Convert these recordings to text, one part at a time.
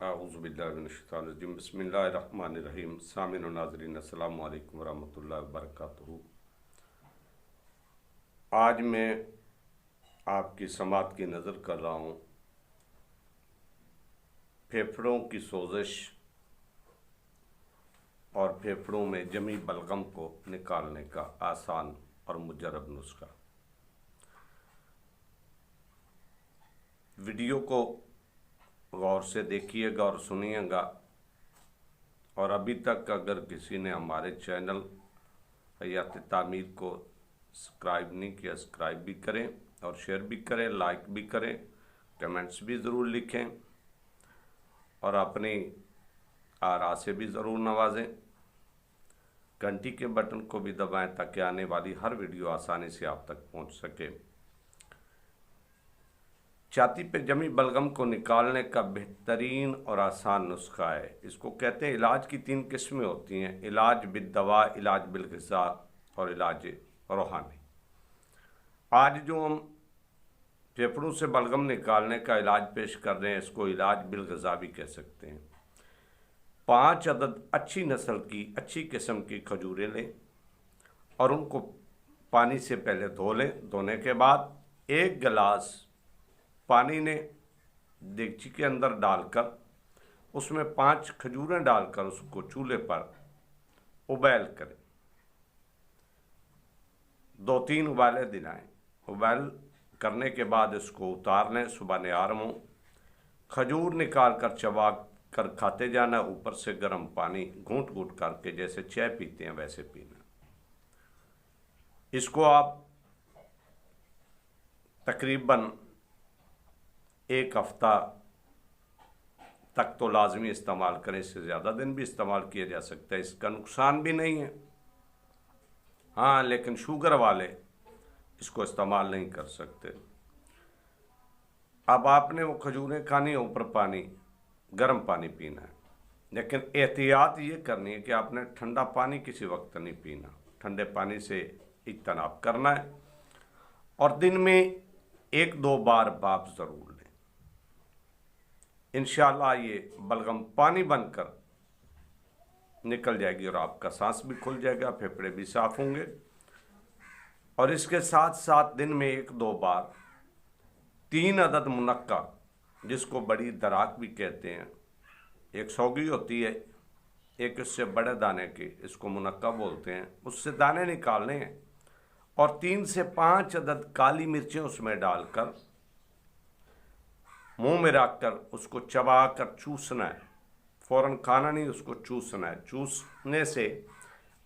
आऊज़ुबिल्लाहिमिनश्शैतानिर्रजीम बिस्मिल्लाहिर्रहमानिर्रहीम। सामिन व नाज़रीन अस्सलामु अलैकुम वरहमतुल्लाहि वबरकातुहू। आज मैं आपकी समात की नज़र कर रहा हूँ फेफड़ों की सोजिश और फेफड़ों में जमी बलगम को निकालने का आसान और मुजर्रब नुस्खा। वीडियो को गौर से देखिएगा और सुनिएगा, और अभी तक अगर किसी ने हमारे चैनल हयात तामीर को सब्सक्राइब नहीं किया, सब्सक्राइब भी करें और शेयर भी करें, लाइक भी करें, कमेंट्स भी ज़रूर लिखें और अपनी आरा से भी ज़रूर नवाजें। घंटी के बटन को भी दबाएं ताकि आने वाली हर वीडियो आसानी से आप तक पहुंच सके। छाती पे जमी बलगम को निकालने का बेहतरीन और आसान नुस्खा है। इसको कहते हैं, इलाज की 3 किस्में होती हैं: इलाज बिदवा, इलाज बिलग़िज़ा और इलाज रूहानी। आज जो हम फेफड़ों से बलगम निकालने का इलाज पेश कर रहे हैं, इसको इलाज बिलग़िज़ा भी कह सकते हैं। 5 अदद अच्छी नस्ल की, अच्छी किस्म की खजूरें लें और उनको पानी से पहले धो लें। धोने के बाद 1 गिलास पानी ने देगची के अंदर डालकर उसमें 5 खजूरें डालकर उसको चूल्हे पर उबाल करें। 2-3 उबाले दिलाएं। उबाल करने के बाद इसको उतार लें। सुबह निहार मुँह खजूर निकाल कर चबा कर खाते जाना। ऊपर से गर्म पानी घूंट घूंट करके जैसे चाय पीते हैं वैसे पीना। इसको आप तकरीबन 1 हफ्ता तक तो लाजमी इस्तेमाल करें। इससे ज़्यादा दिन भी इस्तेमाल किया जा सकता है, इसका नुकसान भी नहीं है। हाँ, लेकिन शुगर वाले इसको इस्तेमाल नहीं कर सकते। अब आपने वो खजूरें खानी है, ऊपर पानी, गर्म पानी पीना है, लेकिन एहतियात ये करनी है कि आपने ठंडा पानी किसी वक्त नहीं पीना। ठंडे पानी से इज्तनाब करना है और दिन में 1-2 बार भाप ज़रूर लें। इंशाअल्लाह ये बलगम पानी बनकर निकल जाएगी और आपका सांस भी खुल जाएगा, फेफड़े भी साफ होंगे। और इसके साथ साथ दिन में 1-2 बार 3 अदद मुनक्का, जिसको बड़ी दराक भी कहते हैं, एक सौगी होती है, एक इससे बड़े दाने की, इसको मुनक्का बोलते हैं, उससे दाने निकालने हैं और 3 से 5 अदद काली मिर्चें उसमें डालकर मुंह में रखकर उसको चबा कर चूसना है। फ़ौरन खाना नहीं, उसको चूसना है। चूसने से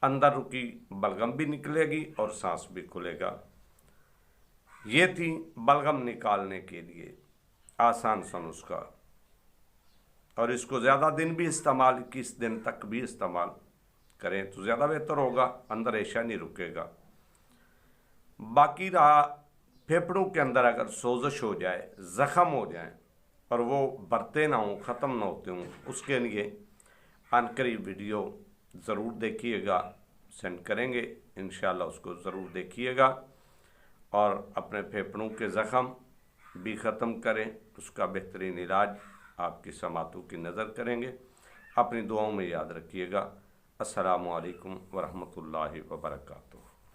अंदर रुकी बलगम भी निकलेगी और सांस भी खुलेगा। ये थी बलगम निकालने के लिए आसान सा नुस्खा, और इसको ज़्यादा दिन भी इस्तेमाल, 21 दिन तक भी इस्तेमाल करें तो ज़्यादा बेहतर होगा, अंदर रेशा नहीं रुकेगा। बाकी रहा, फेफड़ों के अंदर अगर सोजिश हो जाए, ज़ख़म हो जाए और वो बढ़ते ना हों, ख़त्म ना होते हों, उसके लिए अनकरीब वीडियो ज़रूर देखिएगा, सेंड करेंगे इंशाअल्लाह, उसको ज़रूर देखिएगा और अपने फेफड़ों के ज़ख़म भी ख़त्म करें। उसका बेहतरीन इलाज आपकी समातों की नज़र करेंगे। अपनी दुआओं में याद रखिएगा। अस्सलामु अलैकुम वरहमतुल्लाहि वबरकातुहू।